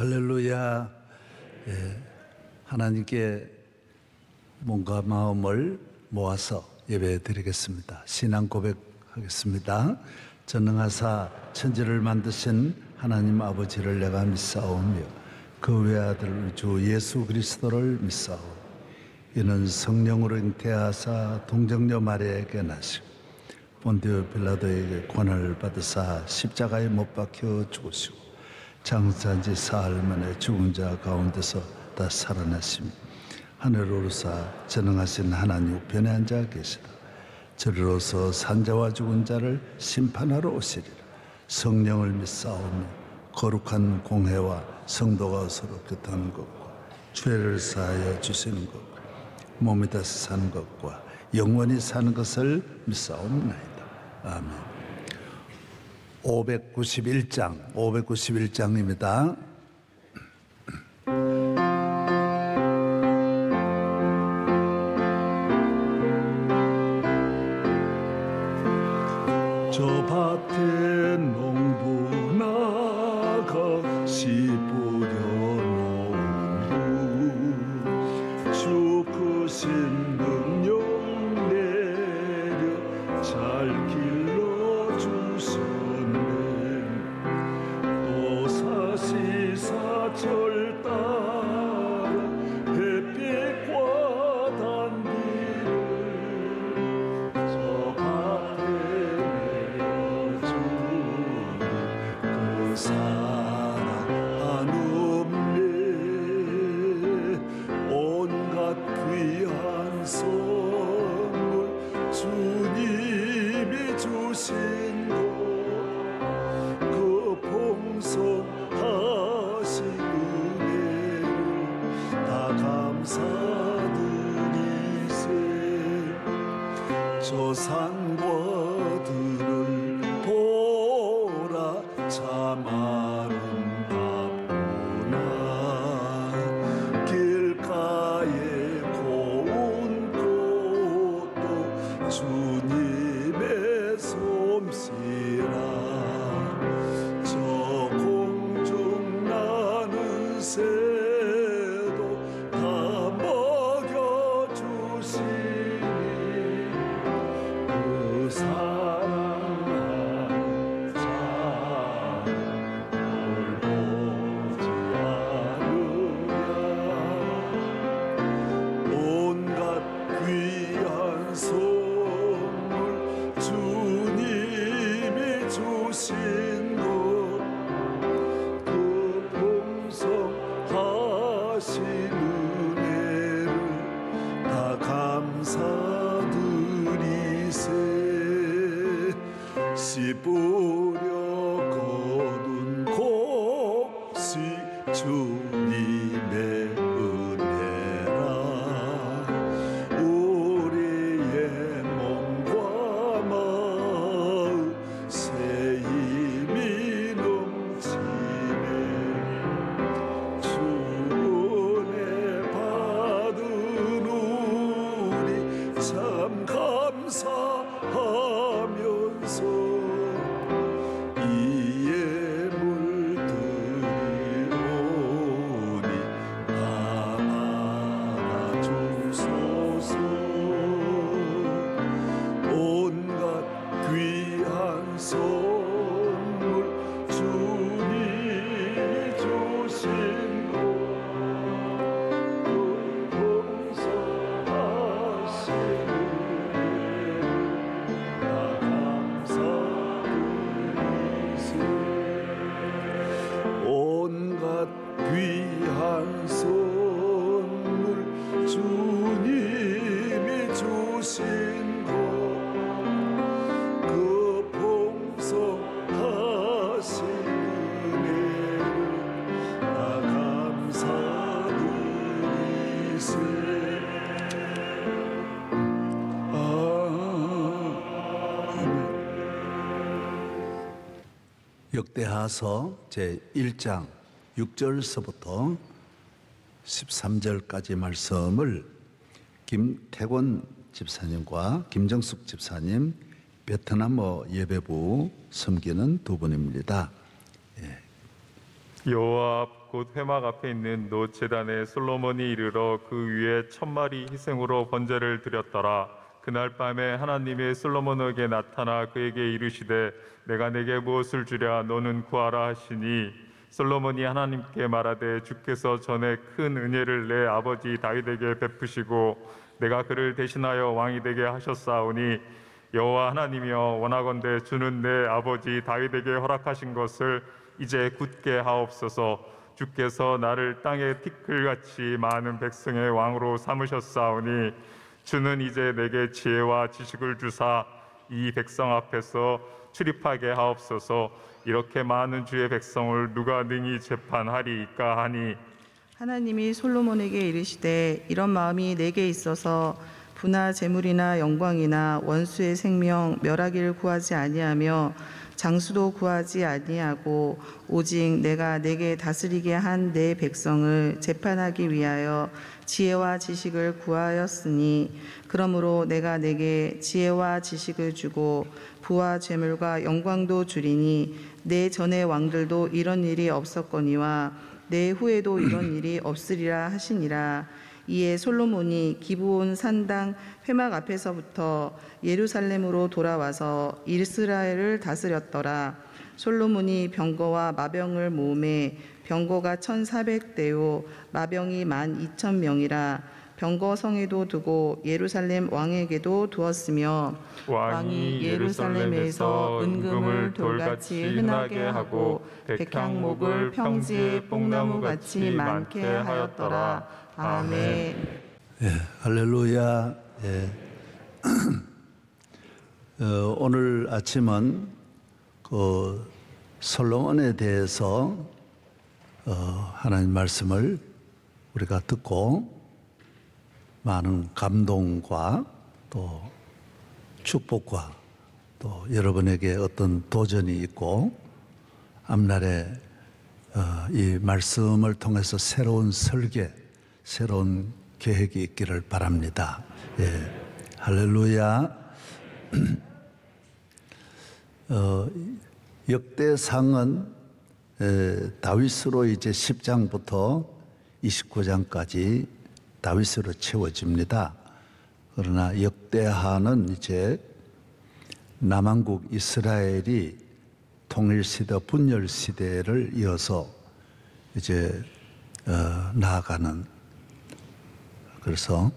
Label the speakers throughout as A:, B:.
A: 할렐루야. 하나님께 몸과 마음을 모아서 예배 드리겠습니다. 신앙 고백하겠습니다. 전능하사 천지를 만드신 하나님 아버지를 내가 믿사오며 그 외아들 우리 주 예수 그리스도를 믿사오. 이는 성령으로 잉태하사 동정녀 마리아에게 나시고 본디오 빌라도에게 권한을 받으사 십자가에 못 박혀 죽으시고 장사한 지 사흘 만에 죽은 자 가운데서 다 살아나시며 하늘 오르사 전능하신 하나님 우편에 앉아 계시다. 저리로서 산자와 죽은 자를 심판하러 오시리라. 성령을 믿사오며 거룩한 공회와 성도가 서로 교통하는 것과 죄를 사하여 주시는 것과 몸이 다시 사는 것과 영원히 사는 것을 믿사옵나이다. 아멘. 591장입니다. 저 밭에 농부 나가 씨 뿌려 놓은 주 크신 능력 내려 잘 길러 주셨네. 또 사시사철 따라 햇빛과 단비를 저 밭에 그 사랑 한없네. 온갖 귀한 선물 주님이 주신 것 그 풍성하신 은혜를 다 감사드리세. 저 산과 들을 보라 참 아름답구나. 길가에 고운 꽃도 주님의 솜씨라. 저 공중 나는 새도 다 먹여주시니 그 사랑하는 자 돌보지 않으랴. 온갖 귀한 선물 주님이 주신 것 그 풍성하신 은혜를 다 감사드리세. 씨 뿌려 거둔 곳이 주님의 은혜라. 우리의 몸과 마음 새 힘이 넘치네. 주 은혜 받은 우리 참 감사하면서 이 예물 드리오니 다 받아주소서. 온갖 귀한 선물 주님이 주신 것 그 풍성하신 은혜를 다 감사드리세. 온갖 귀한 선물 주님이 주신 것 그 풍성하신 은혜를 다 감사드리세. 역대하서 제1장 6절서부터 13절까지 말씀을 김태권 집사님과 김정숙 집사님, 베트남어 예배부 섬기는 두 분입니다.
B: 여호와 곧 회막 앞에 있는 놋 제단에 솔로몬이 이르러 그 위에 1000마리 희생으로 번제를 드렸더라. 그날 밤에 하나님의 솔로몬에게 나타나 그에게 이르시되 내가 내게 무엇을 주랴 너는 구하라 하시니 솔로몬이 하나님께 말하되 주께서 전에 큰 은혜를 내 아버지 다윗에게 베푸시고 내가 그를 대신하여 왕이 되게 하셨사오니 여호와 하나님이여 원하건대 주는 내 아버지 다윗에게 허락하신 것을 이제 굳게 하옵소서. 주께서 나를 땅의 티끌같이 많은 백성의 왕으로 삼으셨사오니 주는 이제 내게 지혜와 지식을 주사 이 백성 앞에서 출입하게 하옵소서. 이렇게 많은 주의 백성을 누가 능히 재판하리이까 하니
C: 하나님이 솔로몬에게 이르시되 이런 마음이 내게 있어서 부나 재물이나 영광이나 원수의 생명 멸하기를 구하지 아니하며 장수도 구하지 아니하고 오직 내가 내게 다스리게 한 내 백성을 재판하기 위하여 지혜와 지식을 구하였으니 그러므로 내가 내게 지혜와 지식을 주고 부와 재물과 영광도 주리니 내 전의 왕들도 이런 일이 없었거니와 내 후에도 이런 일이 없으리라 하시니라. 이에 솔로몬이 기브온 산당 회막 앞에서부터 예루살렘으로 돌아와서 이스라엘을 다스렸더라. 솔로몬이 병거와 마병을 모으매 병거가 1400대요 마병이 12,000명이라. 병거 성에도 두고 예루살렘 왕에게도 두었으며 왕이 예루살렘에서 은금을 돌같이 흔하게 하고 백향목을 평지에 뽕나무같이 많게 하였더라. 아멘.
A: 예, 할렐루야. 예. 오늘 아침은 그 솔로몬에 대해서 하나님 말씀을 우리가 듣고 많은 감동과 또 축복과 또 여러분에게 어떤 도전이 있고 앞날에 이 말씀을 통해서 새로운 설계, 새로운 계획이 있기를 바랍니다. 예, 할렐루야. 역대상은 다윗으로 이제 10장부터 29장까지 다윗으로 채워집니다. 그러나 역대하는 이제 남한국 이스라엘이 통일시대, 분열시대를 이어서 이제 나아가는, 그래서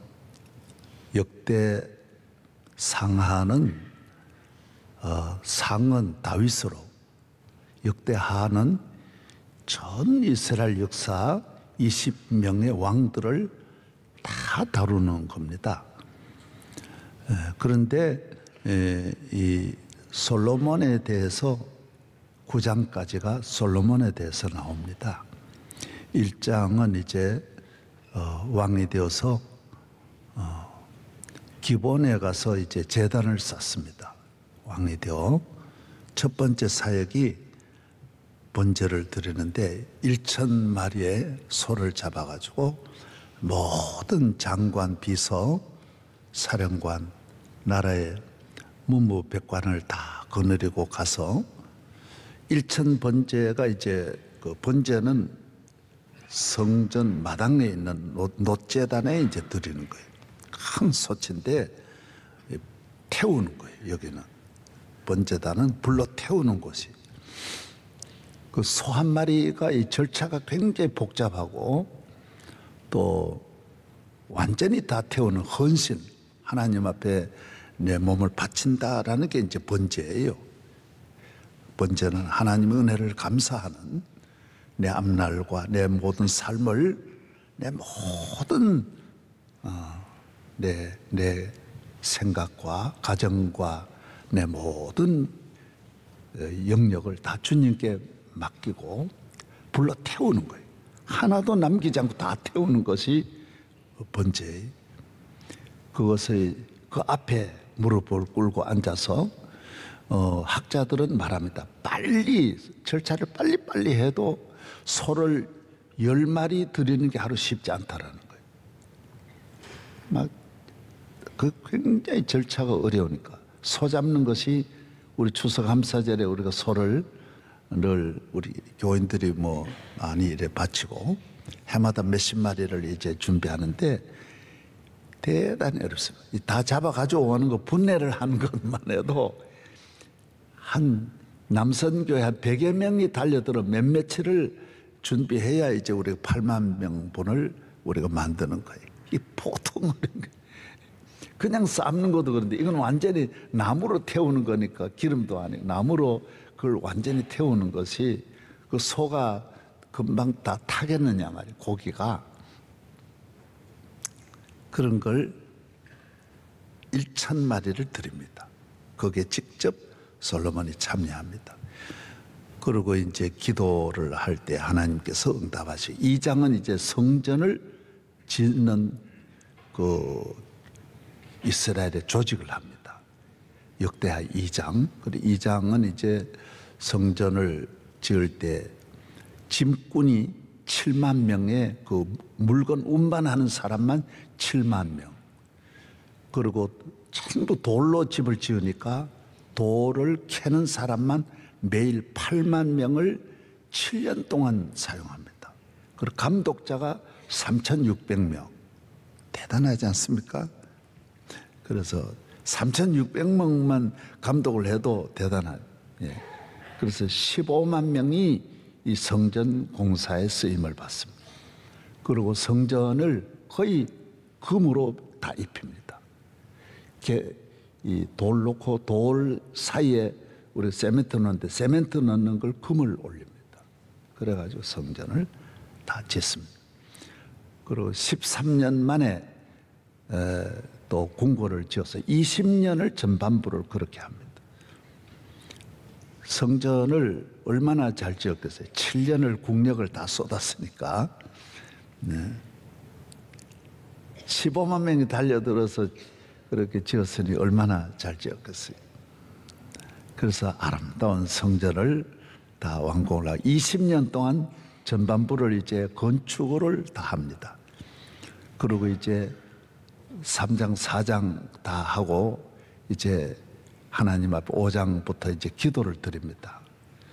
A: 역대상하는 상은 다윗으로, 역대하는 전 이스라엘 역사 20명의 왕들을 다 다루는 겁니다. 그런데 이 솔로몬에 대해서 9장까지가 솔로몬에 대해서 나옵니다. 1장은 이제 왕이 되어서 기본에 가서 이제 제단을 쌓습니다. 왕이 되어 첫 번째 사역이 번제를 드리는데 1,000마리의 소를 잡아가지고 모든 장관, 비서, 사령관, 나라의 문무백관을 다 거느리고 가서 1,000 번제가 이제 그 번제는 성전 마당에 있는 놋제단에 이제 드리는 거예요. 큰 솥인데 태우는 거예요. 여기는 번제단은 불로 태우는 곳이. 그 소 한 마리가 이 절차가 굉장히 복잡하고 또 완전히 다 태우는 헌신, 하나님 앞에 내 몸을 바친다라는 게 이제 번제예요. 번제는 하나님의 은혜를 감사하는 내 앞날과 내 모든 삶을, 내 모든 내 생각과 가정과 내 모든 영역을 다 주님께 맡기고 불러 태우는 거예요. 하나도 남기지 않고 다 태우는 것이 번제예요. 그것을 그 앞에 무릎을 꿇고 앉아서 학자들은 말합니다. 빨리 절차를 빨리 해도 소를 10마리 드리는 게 하루 쉽지 않다라는 거예요. 막 그 굉장히 절차가 어려우니까 소 잡는 것이 우리 추석 감사절에 우리가 소를 우리 교인들이 뭐 많이 이래 바치고 해마다 몇십 마리를 이제 준비하는데 대단히 어렵습니다. 다 잡아 가져오는 거 분해를 하는 것만 해도 한 남선교회 한 100여 명이 달려들어 몇 며칠을 준비해야 이제 우리가 8만 명분을 우리가 만드는 거예요. 이 보통 어려운 거예요. 그냥 삶는 것도 그런데 이건 완전히 나무로 태우는 거니까 기름도 아니고 나무로 그걸 완전히 태우는 것이 그 소가 금방 다 타겠느냐 말이에요. 고기가. 그런 걸 1,000마리를 드립니다. 거기에 직접 솔로몬이 참여합니다. 그리고 이제 기도를 할 때 하나님께서 응답하시고 2장은 이제 성전을 짓는 그 이스라엘의 조직을 합니다. 역대하 2장. 그리고 2장은 이제 성전을 지을 때 짐꾼이 7만 명의 그 물건 운반하는 사람만 7만 명. 그리고 전부 돌로 집을 지으니까 돌을 캐는 사람만 매일 8만 명을 7년 동안 사용합니다. 그리고 감독자가 3,600명. 대단하지 않습니까? 그래서 3,600명만 감독을 해도 대단하죠. 예. 그래서 15만 명이 이 성전 공사에 쓰임을 받습니다. 그리고 성전을 거의 금으로 다 입힙니다. 이렇게 이 돌 놓고 돌 사이에 우리 세멘트 넣는데 세멘트 넣는 걸 금을 올립니다. 그래가지고 성전을 다 짓습니다. 그리고 13년 만에 또 궁궐을 지어서 20년을 전반부를 그렇게 합니다. 성전을 얼마나 잘 지었겠어요? 7년을 국력을 다 쏟았으니까. 네. 15만 명이 달려들어서 그렇게 지었으니 얼마나 잘 지었겠어요? 그래서 아름다운 성전을 다 완공을 하고 20년 동안 전반부를 이제 건축을 다 합니다. 그리고 이제 3장, 4장 다 하고 이제 하나님 앞에 5장부터 이제 기도를 드립니다.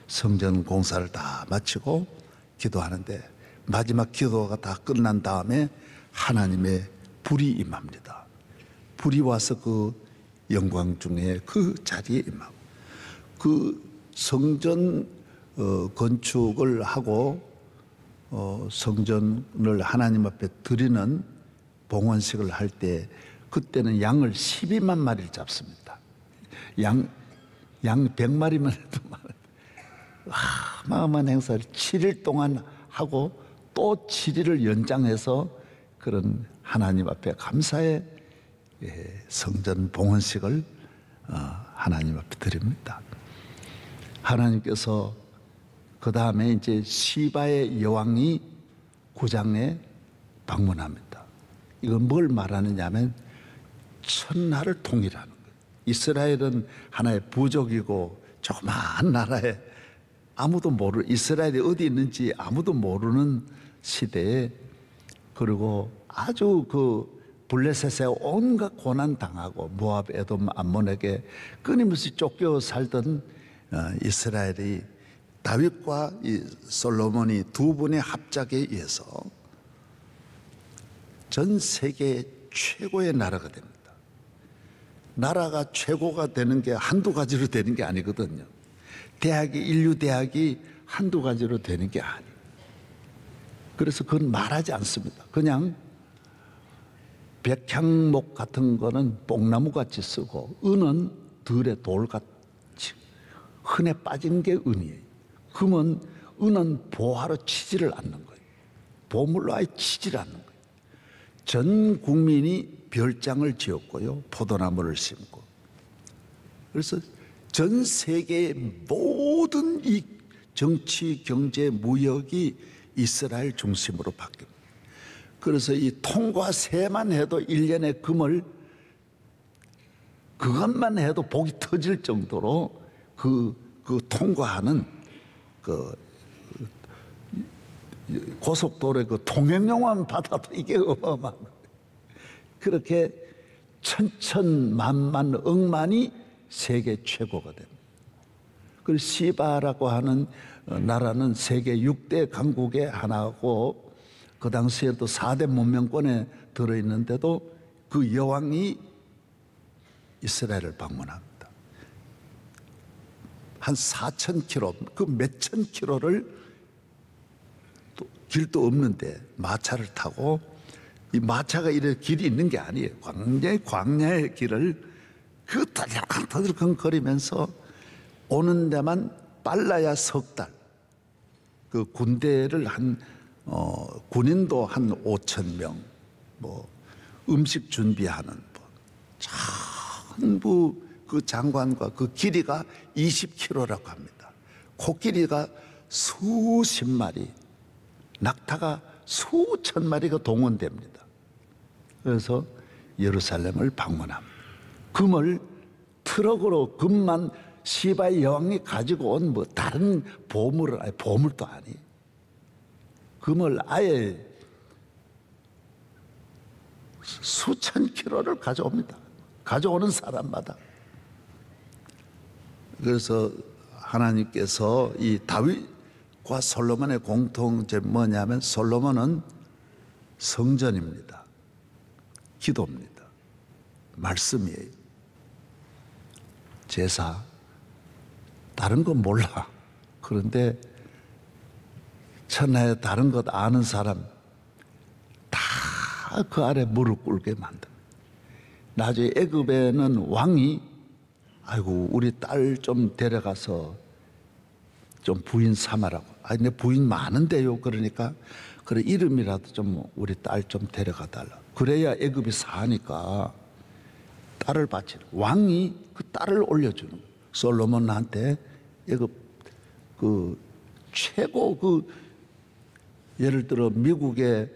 A: 성전 공사를 다 마치고 기도하는데 마지막 기도가 다 끝난 다음에 하나님의 불이 임합니다. 불이 와서 그 영광 중에 그 자리에 임하고 그 성전 건축을 하고 성전을 하나님 앞에 드리는 봉헌식을 할 때 그때는 양을 12만 마리를 잡습니다. 양 100마리만 해도 어마어마한 행사를 7일 동안 하고 또 7일을 연장해서 그런 하나님 앞에 감사의 성전 봉헌식을 하나님 앞에 드립니다. 하나님께서 그 다음에 이제 시바의 여왕이 구장에 방문합니다. 이건 뭘 말하느냐 하면 천하를 통일하는 거예요. 이스라엘은 하나의 부족이고 조그마한 나라에 아무도 이스라엘이 어디 있는지 아무도 모르는 시대에 그리고 아주 그 블레셋에 온갖 고난 당하고 모압, 에돔, 암몬에게 끊임없이 쫓겨 살던 이스라엘이 다윗과 이 솔로몬이 두 분의 합작에 의해서 전 세계 최고의 나라가 됩니다. 나라가 최고가 되는 게 한두 가지로 되는 게 아니거든요. 인류 대학이 한두 가지로 되는 게 아니에요. 그래서 그건 말하지 않습니다. 그냥 백향목 같은 거는 뽕나무 같이 쓰고 은은 들에 돌같이 흔해 빠진 게 은이에요. 금은 은은 보화로 치지를 않는 거예요. 보물로 아예 치지를 않는 거예요. 전 국민이 별장을 지었고요. 포도나무를 심고. 그래서 전 세계의 모든 이 정치, 경제, 무역이 이스라엘 중심으로 바뀝니다. 그래서 이 통과 세만 해도 1년의 금을 그것만 해도 복이 터질 정도로 그 통과하는 그 고속도로의 그 통행료만 받아도 이게 어마어마한 거예요. 그렇게 천천만만 억만이 세계 최고가 됩니다. 그 시바라고 하는 나라는 세계 6대 강국의 하나고 그 당시에도 4대 문명권에 들어있는데도 그 여왕이 이스라엘을 방문합니다. 한 4,000km, 그 몇천 킬로를 길도 없는데 마차를 타고, 이 마차가 이렇게 길이 있는 게 아니에요. 광야의 길을 그 터들컹 거리면서 오는 데만 빨라야 석 달. 그 군대를 군인도 한 5,000명, 뭐 음식 준비하는 전부 그 장관과 그 길이가 20km라고 합니다. 코끼리가 수십 마리, 낙타가 수천 마리가 동원됩니다. 그래서 예루살렘을 방문합니다. 금을 트럭으로 금만 시바의 여왕이 가지고 온 뭐 다른 보물을, 아니 보물도 아니, 금을 아예 수천 킬로를 가져옵니다. 가져오는 사람마다. 그래서 하나님께서 이 다윗과 솔로몬의 공통점이 뭐냐면, 솔로몬은 성전입니다. 기도입니다. 말씀이에요. 제사, 다른 건 몰라. 그런데 천하에 다른 것 아는 사람 다 그 아래 무릎 꿇게 만듭니다. 나중에 애굽에는 왕이, 아이고 우리 딸 좀 데려가서 좀 부인 삼아라고. 아니 내 부인 많은데요. 그러니까 그래 이름이라도 좀 우리 딸 좀 데려가 달라. 그래야 애굽이 사니까 딸을 바치는, 왕이 그 딸을 올려주는 거예요. 솔로몬한테 애굽 그 최고 그 예를 들어 미국의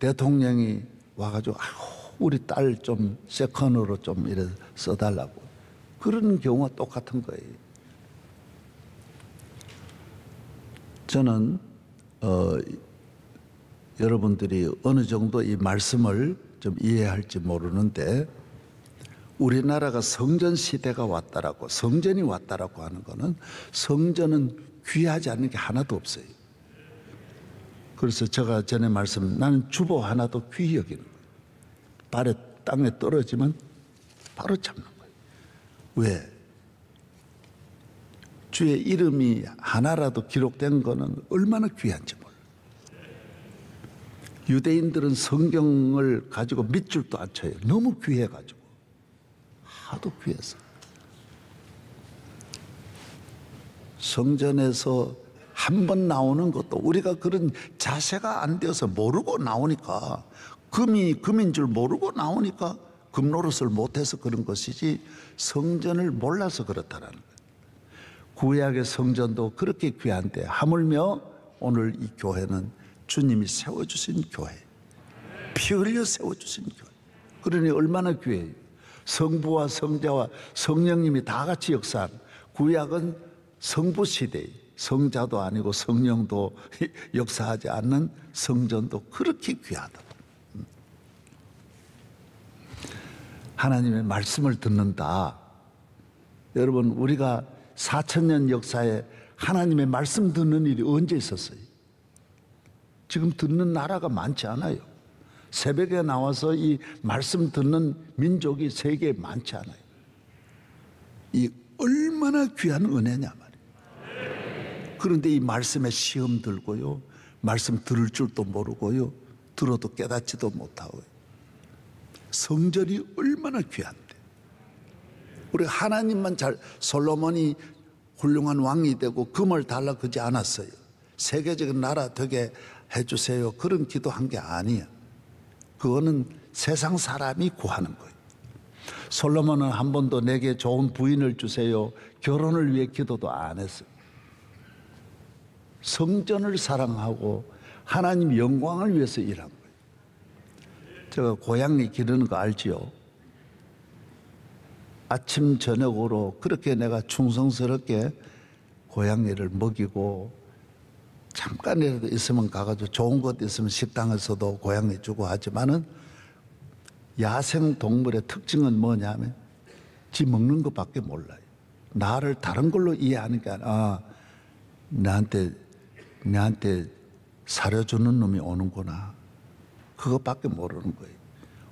A: 대통령이 와가지고 아이고 우리 딸 좀 세컨으로 좀 이래 써달라고. 그런 경우가 똑같은 거예요. 저는 여러분들이 어느 정도 이 말씀을 좀 이해할지 모르는데, 우리나라가 성전 시대가 왔다라고, 성전이 왔다라고 하는 거는, 성전은 귀하지 않는 게 하나도 없어요. 그래서 제가 전에 나는 주보 하나도 귀히 여기는 거예요. 발에 땅에 떨어지면 바로 잡는 거예요. 왜? 주의 이름이 하나라도 기록된 거는 얼마나 귀한지 몰라요. 유대인들은 성경을 가지고 밑줄도 안 쳐요. 너무 귀해가지고. 하도 귀해서. 성전에서 한 번 나오는 것도 우리가 그런 자세가 안 되어서 모르고 나오니까, 금인 줄 모르고 나오니까 금 노릇을 못해서 그런 것이지, 성전을 몰라서 그렇다라는 거예요. 구약의 성전도 그렇게 귀한데, 하물며 오늘 이 교회는 주님이 세워주신 교회, 피 흘려 세워주신 교회. 그러니 얼마나 귀해요. 성부와 성자와 성령님이 다 같이 역사한, 구약은 성부 시대, 성자도 아니고 성령도 역사하지 않는 성전도 그렇게 귀하다. 하나님의 말씀을 듣는다. 여러분, 우리가 4,000년 역사에 하나님의 말씀 듣는 일이 언제 있었어요? 지금 듣는 나라가 많지 않아요. 새벽에 나와서 이 말씀 듣는 민족이 세계에 많지 않아요. 이 얼마나 귀한 은혜냐 말이에요. 그런데 이 말씀에 시험 들고요, 말씀 들을 줄도 모르고요, 들어도 깨닫지도 못하고요. 성전이 얼마나 귀한데, 우리 하나님만 솔로몬이 훌륭한 왕이 되고 금을 달라 그러지 않았어요. 세계적인 나라 되게 해주세요, 그런 기도한 게 아니에요. 그거는 세상 사람이 구하는 거예요. 솔로몬은 한 번도 내게 좋은 부인을 주세요, 결혼을 위해 기도도 안 했어요. 성전을 사랑하고 하나님 영광을 위해서 일한 거예요. 제가 고양이 기르는 거 알지요? 아침 저녁으로 그렇게 내가 충성스럽게 고양이를 먹이고, 잠깐이라도 있으면 가가지고 좋은 것 있으면 식당에서도 고양이 주고 하지만은, 야생 동물의 특징은 뭐냐면 지 먹는 것밖에 몰라요. 나를 다른 걸로 이해하는 게 아니라 내한테 사려주는 놈이 오는구나. 그것밖에 모르는 거예요.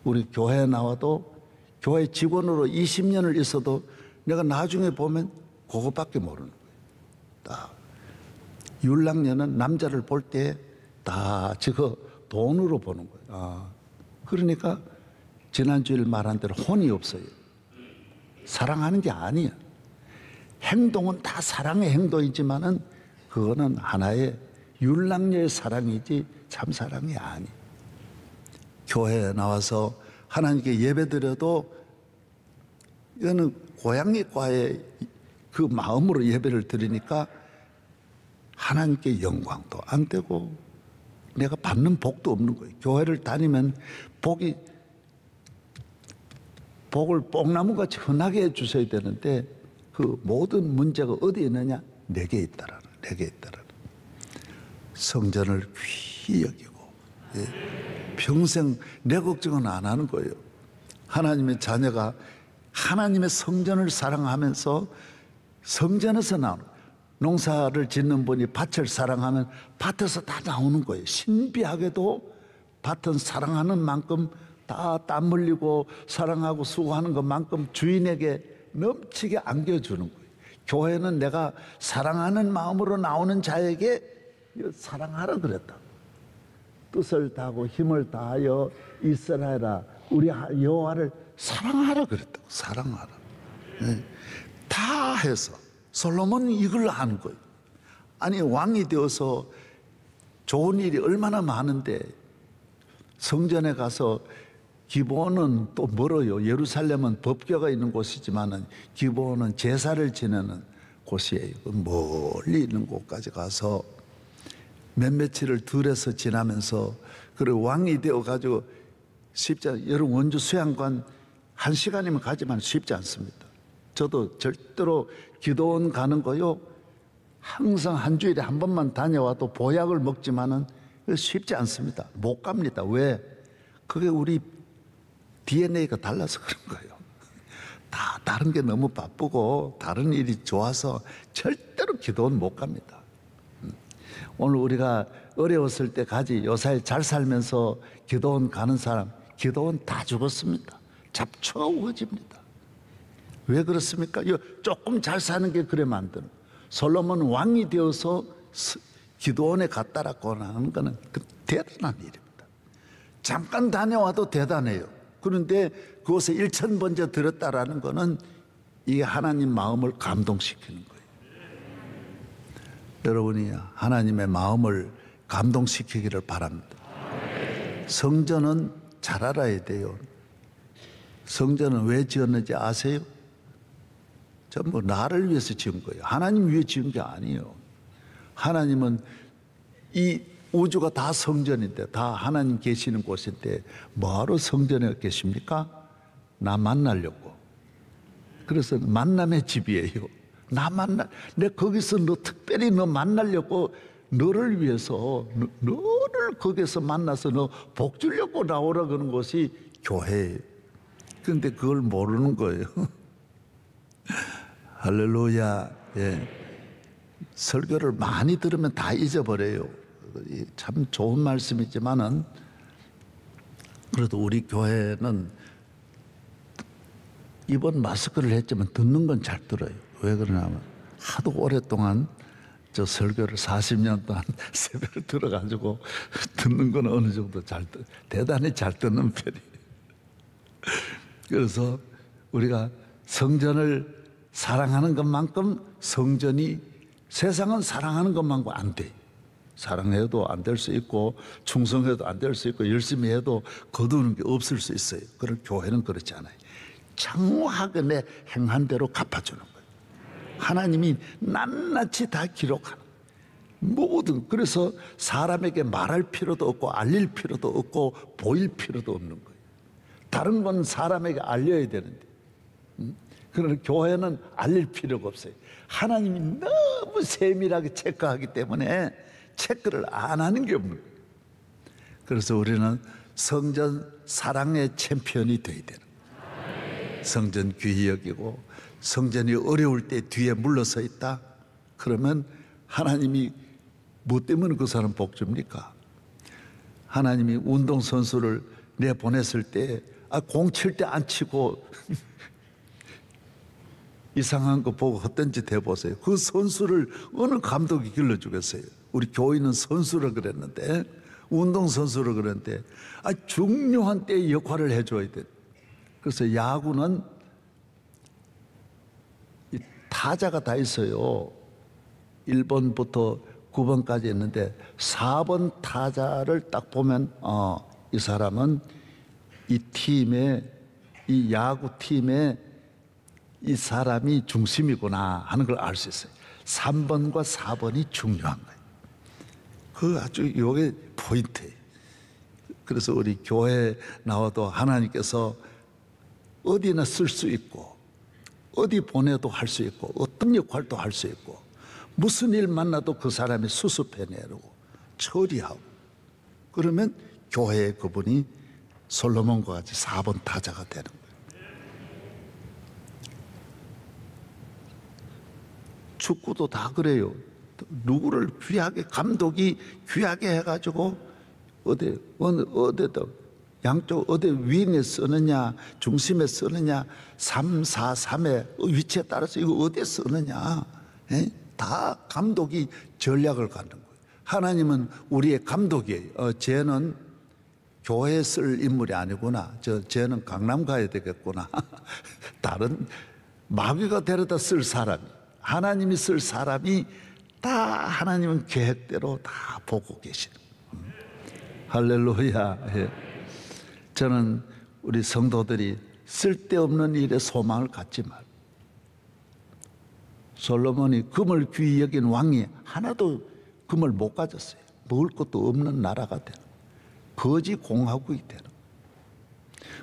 A: 우리 교회에 나와도 교회 직원으로 20년을 있어도 내가 나중에 보면 그것밖에 모르는 거예요. 딱 율랑녀는 남자를 볼 때 다 저거 돈으로 보는 거예요. 그러니까 지난주에 말한 대로 혼이 없어요. 사랑하는 게 아니야. 행동은 다 사랑의 행동이지만은 그거는 하나의 율랑녀의 사랑이지 참 사랑이 아니에요. 교회에 나와서 하나님께 예배드려도 이거는 고양이과의 그 마음으로 예배를 드리니까 하나님께 영광도 안 되고 내가 받는 복도 없는 거예요. 교회를 다니면 복을 뽕나무같이 흔하게 해주셔야 되는데 그 모든 문제가 어디에 있느냐? 내게 있다라는. 성전을 귀히 여기고 평생 내 걱정은 안 하는 거예요. 하나님의 자녀가 하나님의 성전을 사랑하면서 성전에서 나오는 농사를 짓는 분이 밭을 사랑하면 밭에서 다 나오는 거예요. 신비하게도 밭은 사랑하는 만큼 다 땀 흘리고 사랑하고 수고하는 것만큼 주인에게 넘치게 안겨주는 거예요. 교회는 내가 사랑하는 마음으로 나오는 자에게 사랑하라 그랬다. 뜻을 다하고 힘을 다하여 이스라엘아 우리 여호와를 사랑하라 그랬다고. 사랑하라. 다 해서 솔로몬이 이걸 하는 거예요. 아니 왕이 되어서 좋은 일이 얼마나 많은데 성전에 가서 기브온은 또 멀어요. 예루살렘은 법궤가 있는 곳이지만은 기브온은 제사를 지내는 곳이에요. 멀리 있는 곳까지 가서 며칠을 들에서 지나면서 그리고 왕이 되어 가지고 쉽지 않아요. 여러분 원주 수양관 1시간이면 가지만 쉽지 않습니다. 저도 절대로 기도원 가는 거요 항상 한 주일에 한 번만 다녀와도 보약을 먹지만은 쉽지 않습니다. 못 갑니다. 왜? 그게 우리 DNA가 달라서 그런 거예요. 다 다른 게 너무 바쁘고 다른 일이 좋아서 절대로 기도원 못 갑니다. 오늘 우리가 어려웠을 때 가지 요사이 잘 살면서 기도원 가는 사람 기도원 다 죽었습니다. 잡초워집니다. 왜 그렇습니까? 조금 잘 사는 게 그래 만드는. 솔로몬 왕이 되어서 기도원에 갔다라고 하는 거는 그 대단한 일입니다. 잠깐 다녀와도 대단해요. 그런데 그곳에 1000번째 들었다라는 거는 이게 하나님 마음을 감동시키는 거예요. 여러분이 하나님의 마음을 감동시키기를 바랍니다. 성전은 잘 알아야 돼요. 성전은 왜 지었는지 아세요? 전부 나를 위해서 지은 거예요. 하나님 위해 지은 게 아니에요. 하나님은 이 우주가 다 성전인데 다 하나님 계시는 곳인데 뭐하러 성전에 계십니까? 나 만나려고. 그래서 만남의 집이에요. 나 내 거기서 너 특별히 너 만나려고 너를 위해서 너를 거기서 만나서 너 복 주려고 나오라 그러는 것이 교회예요. 그런데 그걸 모르는 거예요. 할렐루야. 예. 설교를 많이 들으면 다 잊어버려요. 참 좋은 말씀이지만은 그래도 우리 교회는 이번 마스크를 했지만 듣는 건 잘 들어요. 왜 그러냐면 하도 오랫동안 저 설교를 40년 동안 새벽에 들어가지고 듣는 건 어느 정도 대단히 잘 듣는 편이에요. 그래서 우리가 성전을 사랑하는 것만큼 성전이 세상은 사랑하는 것만큼 안 돼. 사랑해도 안 될 수 있고 충성해도 안 될 수 있고 열심히 해도 거두는 게 없을 수 있어요. 그런 교회는 그렇지 않아요. 장하게 내 행한 대로 갚아주는 거예요. 하나님이 낱낱이 다 기록하는 모든. 그래서 사람에게 말할 필요도 없고 알릴 필요도 없고 보일 필요도 없는 거예요. 다른 건 사람에게 알려야 되는데 그러나 교회는 알릴 필요가 없어요. 하나님이 너무 세밀하게 체크하기 때문에 체크를 안 하는 게 없는 거예요. 그래서 우리는 성전 사랑의 챔피언이 되어야 되는 거예요. 성전 귀히 여기고 성전이 어려울 때 뒤에 물러서 있다? 그러면 하나님이 뭐 때문에 그 사람 복 줍니까? 하나님이 운동선수를 내보냈을 때 공 칠 때 안 치고 이상한 거 보고 헛된 짓 해보세요. 그 선수를 어느 감독이 길러주겠어요? 우리 교인은 선수라 그랬는데, 운동선수라 그랬는데 중요한 때에 역할을 해줘야 돼. 그래서 야구는 이 타자가 다 있어요. 1번부터 9번까지 있는데 4번 타자를 딱 보면 이 사람은 이 팀의, 이 야구팀의 이 사람이 중심이구나 하는 걸 알 수 있어요. 3번과 4번이 중요한 거예요. 그 아주 이게 포인트예요. 그래서 우리 교회에 나와도 하나님께서 어디나 쓸 수 있고, 어디 보내도 할 수 있고, 어떤 역할도 할 수 있고, 무슨 일 만나도 그 사람이 수습해내고 처리하고, 그러면 교회의 그분이 솔로몬과 같이 4번 타자가 되는 거예요. 축구도 다 그래요. 누구를 귀하게, 감독이 귀하게 해가지고 어디다 양쪽 어디 윙에 쓰느냐 중심에 쓰느냐 3, 4, 3의 위치에 따라서 이거 어디에 쓰느냐 다 감독이 전략을 갖는 거예요. 하나님은 우리의 감독이에요. 쟤는 교회에 쓸 인물이 아니구나. 쟤는 강남 가야 되겠구나. 다른 마귀가 데려다 쓸 사람이, 하나님이 쓸 사람이 다 하나님은 계획대로 다 보고 계시는. 할렐루야. 저는 우리 성도들이 쓸데없는 일에 소망을 갖지 말고, 솔로몬이 금을 귀히 여긴 왕이 하나도 금을 못 가졌어요. 먹을 것도 없는 나라가 되는, 거지 공화국이 되는,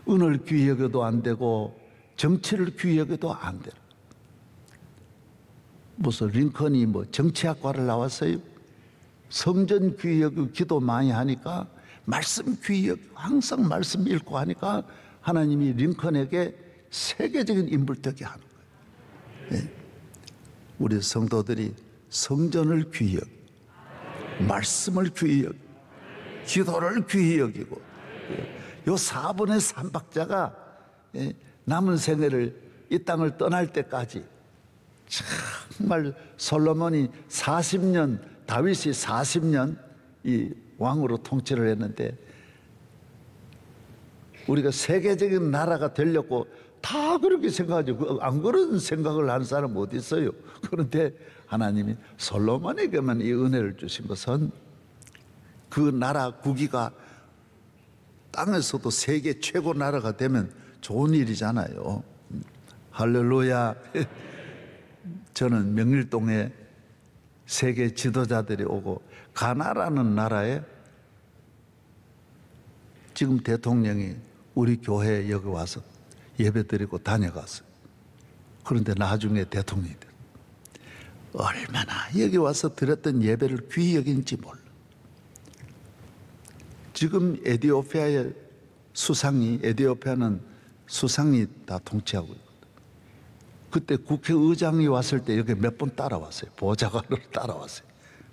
A: 은을 귀히 여겨도 안 되고 정치를 귀히 여겨도 안 되는. 무슨 링컨이 뭐 정치학과를 나왔어요? 성전 귀히 여기고 기도 많이 하니까 말씀 귀히 여기고 항상 말씀 읽고 하니까 하나님이 링컨에게 세계적인 인물 되게 하는 거예요. 네. 우리 성도들이 성전을 귀히 여기고 말씀을 귀히 여기고 기도를 귀히 여기고 요 4분의 3박자가 남은 생애를 이 땅을 떠날 때까지 정말 솔로몬이 40년, 다윗이 40년 이 왕으로 통치를 했는데 우리가 세계적인 나라가 되려고 다 그렇게 생각하죠. 안 그런 생각을 하는 사람 어디 있어요? 그런데 하나님이 솔로몬에게만 이 은혜를 주신 것은 그 나라 국위가 땅에서도 세계 최고 나라가 되면 좋은 일이잖아요. 할렐루야. 저는 명일동에 세계 지도자들이 오고 가나라는 나라에 지금 대통령이 우리 교회에 여기 와서 예배드리고 다녀갔어요. 그런데 나중에 대통령이 됐어요. 얼마나 여기 와서 드렸던 예배를 귀히 여긴지 몰라. 지금 에티오피아의 수상이, 에티오피아는 수상이 다 통치하고 있거든. 그때 국회의장이 왔을 때 여기 몇 번 따라왔어요. 보좌관으로 따라왔어요.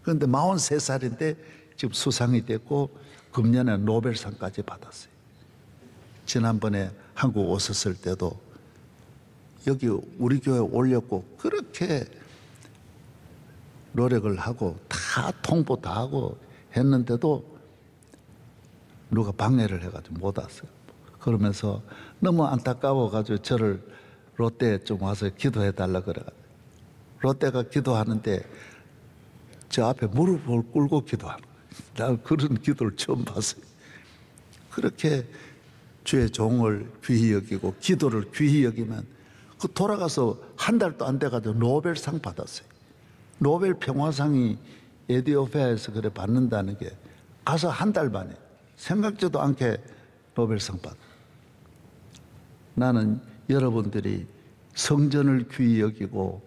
A: 그런데 43살인데 지금 수상이 됐고 금년에 노벨상까지 받았어요. 지난번에 한국 오셨을 때도 여기 우리 교회 올렸고 그렇게 노력을 하고 다 통보 다 하고 했는데도 누가 방해를 해가지고 못 왔어요. 그러면서 너무 안타까워가지고 저를 롯데에 좀 와서 기도해달라 그래가지고 롯데가 기도하는데 저 앞에 무릎을 꿇고 기도하는 거예요. 난 그런 기도를 처음 봤어요. 그렇게 주의 종을 귀히 여기고 기도를 귀히 여기면 그 돌아가서 한 달도 안 돼가지고 노벨상 받았어요. 노벨 평화상이 에티오피아에서 그래 받는다는 게 가서 한 달 만에 생각지도 않게 노벨상 받아. 나는 여러분들이 성전을 귀히 여기고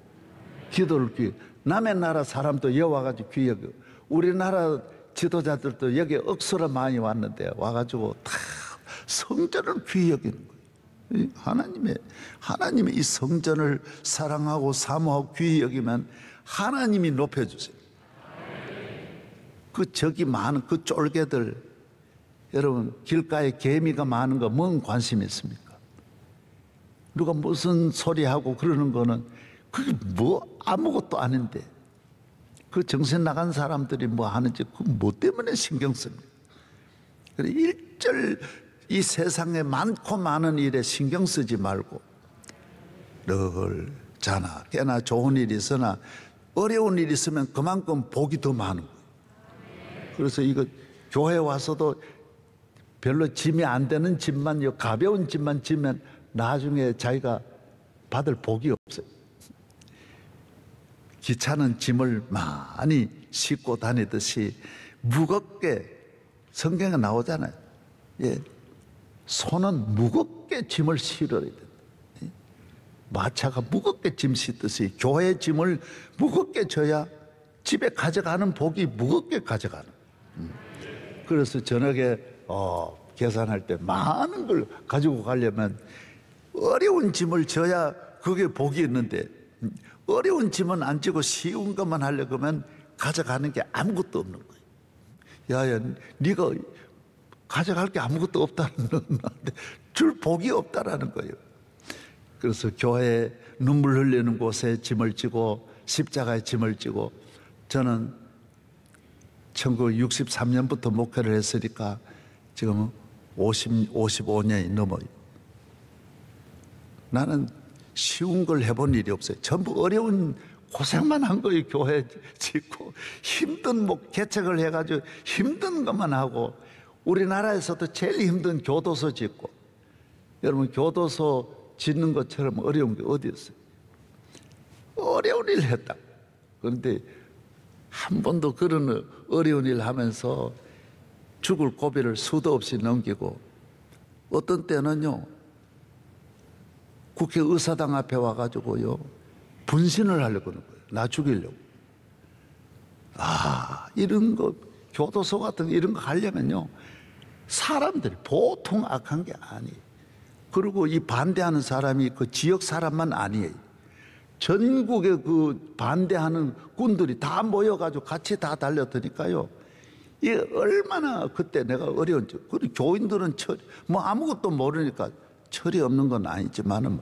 A: 기도를 귀히, 남의 나라 사람도 여기 와가지고 귀히 여기고 우리나라 지도자들도 여기 억수로 많이 왔는데 와가지고 다 성전을 귀히 여기는 거예요. 하나님의 이 성전을 사랑하고 사모하고 귀히 여기면 하나님이 높여주세요. 그 저기 많은 그 쫄개들, 여러분 길가에 개미가 많은 거 뭔 관심이 있습니까? 누가 무슨 소리하고 그러는 거는 그게 뭐 아무것도 아닌데, 그 정신 나간 사람들이 뭐 하는지 그 뭐 때문에 신경 씁니까? 그래, 일절 이 세상에 많고 많은 일에 신경 쓰지 말고 늘 자나 깨나 좋은 일이 있으나 어려운 일이 있으면 그만큼 복이 더 많은 거예요. 그래서 이거 교회 와서도 별로 짐이 안 되는 짐만, 가벼운 짐만 지면 나중에 자기가 받을 복이 없어요. 귀찮은 짐을 많이 싣고 다니듯이 무겁게, 성경에 나오잖아요. 예, 손은 무겁게 짐을 실어야 된다. 마차가 무겁게 짐 싣듯이 교회의 짐을 무겁게 져야 집에 가져가는 복이 무겁게 가져가는. 그래서 저녁에 계산할 때 많은 걸 가지고 가려면 어려운 짐을 져야 그게 복이 있는데, 어려운 짐은 안 지고 쉬운 것만 하려고 하면 가져가는 게 아무것도 없는 거예요. 야야, 네가 가져갈 게 아무것도 없다는 건데 줄 복이 없다라는 거예요. 그래서 교회에 눈물 흘리는 곳에 짐을 지고 십자가에 짐을 지고, 저는 1963년부터 목회를 했으니까 지금 55년이 넘어요. 나는 쉬운 걸 해본 일이 없어요. 전부 어려운 고생만 한 거예요. 교회 짓고 힘든 개척을 해가지고 힘든 것만 하고, 우리나라에서도 제일 힘든 교도소 짓고, 여러분 교도소 짓는 것처럼 어려운 게 어디 있어요? 어려운 일 했다. 그런데 한 번도 그런 어려운 일 하면서 죽을 고비를 수도 없이 넘기고, 어떤 때는요 국회의사당 앞에 와가지고요 분신을 하려고 하는 거예요. 나 죽이려고. 이런 거, 교도소 같은 이런 거 하려면요 사람들이 보통 악한 게 아니에요. 그리고 이 반대하는 사람이 그 지역 사람만 아니에요. 전국에 그 반대하는 군들이 다 모여가지고 같이 다 달려드니까요. 이게 얼마나 그때 내가 어려운지. 그리고 교인들은 뭐 아무것도 모르니까 철이 없는 건 아니지만은,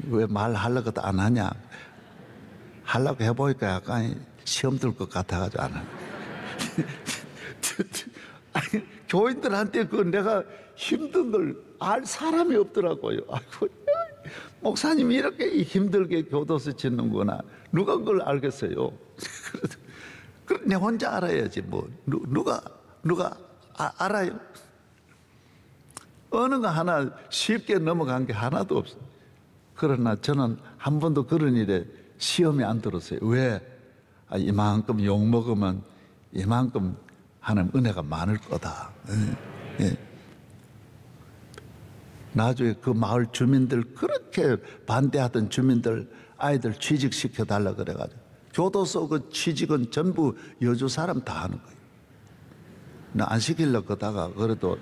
A: 왜 말하려고도 안 하냐. 하려고 해보니까 약간 시험 들 것 같아가지고 안 하네. 교인들한테 그 내가 힘든 걸 알 사람이 없더라고요. 아이고, 목사님이 이렇게 힘들게 교도소 짓는구나. 누가 그걸 알겠어요? 그래도 내 혼자 알아야지 뭐. 누가 알아요? 어느 거 하나 쉽게 넘어간 게 하나도 없어요. 그러나 저는 한 번도 그런 일에 시험이 안 들었어요. 왜? 이만큼 욕 먹으면 이만큼 하는 은혜가 많을 거다. 예. 나중에 그 마을 주민들, 그렇게 반대하던 주민들 아이들 취직시켜 달라 그래가지고 교도소 그 취직은 전부 여주 사람 다 하는 거예요. 나 안 시키려고 하다가 그래도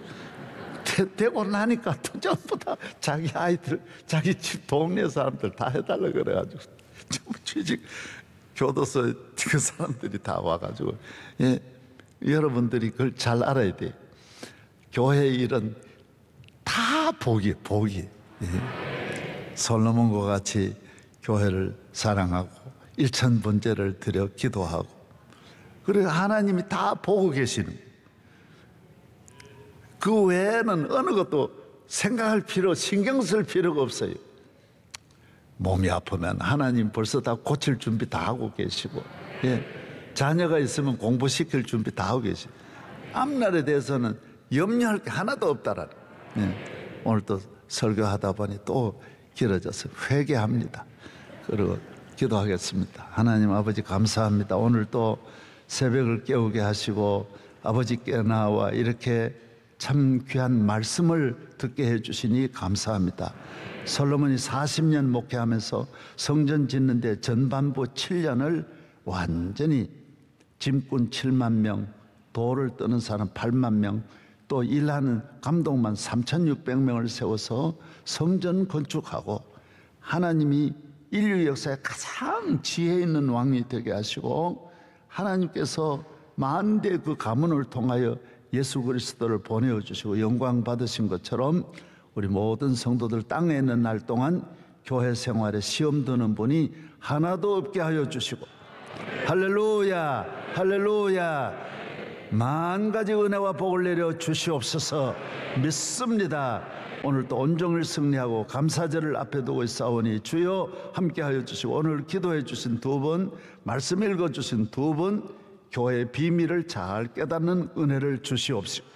A: 되고 나니까 또 전부 다 자기 아이들, 자기 집 동네 사람들 다 해달라 그래가지고 전부 취직, 교도소 그 사람들이 다 와가지고. 예, 여러분들이 그걸 잘 알아야 돼요. 교회 일은 다 복이. 예. 솔로몬과 같이 교회를 사랑하고 일천번제를 드려 기도하고, 그리고 하나님이 다 보고 계시는 거예요. 그 외에는 어느 것도 생각할 신경 쓸 필요가 없어요. 몸이 아프면 하나님 벌써 다 고칠 준비 다 하고 계시고, 예. 자녀가 있으면 공부시킬 준비 다 하고 계시고, 앞날에 대해서는 염려할 게 하나도 없다라는. 예. 오늘 또 설교하다 보니 또 길어져서 회개합니다. 그리고 기도하겠습니다. 하나님 아버지 감사합니다. 오늘 또 새벽을 깨우게 하시고 아버지께 나와 이렇게 참 귀한 말씀을 듣게 해주시니 감사합니다. 솔로몬이 40년 목회하면서 성전 짓는데 전반부 7년을 완전히 짐꾼 7만 명, 돌을 떠는 사람 8만 명, 또 일하는 감독만 3,600명을 세워서 성전 건축하고 하나님이 인류 역사에 가장 지혜 있는 왕이 되게 하시고 하나님께서 만대 그 가문을 통하여 예수 그리스도를 보내어 주시고 영광 받으신 것처럼 우리 모든 성도들 땅에 있는 날 동안 교회 생활에 시험 드는 분이 하나도 없게 하여 주시고 할렐루야 할렐루야 만 가지 은혜와 복을 내려 주시옵소서 믿습니다. 오늘 또 온종일 승리하고 감사절을 앞에 두고 있사오니 주여 함께하여 주시고 오늘 기도해 주신 두 분, 말씀 읽어주신 두 분, 교회의 비밀을 잘 깨닫는 은혜를 주시옵시고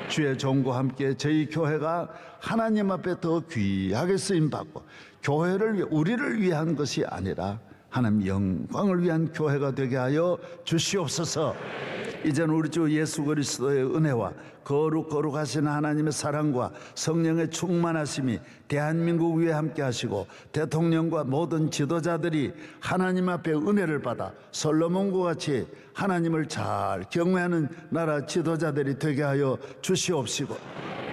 A: 주의 종과 함께 저희 교회가 하나님 앞에 더 귀하게 쓰임받고 교회를 위해 우리를 위한 것이 아니라 하나님 영광을 위한 교회가 되게 하여 주시옵소서. 이제는 우리 주 예수 그리스도의 은혜와 거룩하신 하나님의 사랑과 성령의 충만하심이 대한민국 위에 함께 하시고 대통령과 모든 지도자들이 하나님 앞에 은혜를 받아 솔로몬과 같이 하나님을 잘 경외하는 나라 지도자들이 되게 하여 주시옵시고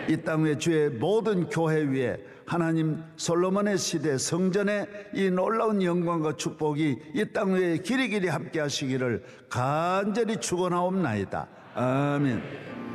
A: 이 땅 위에 주의 모든 교회 위에 하나님 솔로몬의 시대 성전의 이 놀라운 영광과 축복이 이 땅 위에 길이길이 함께 하시기를 간절히 축원하옵나이다. 아멘.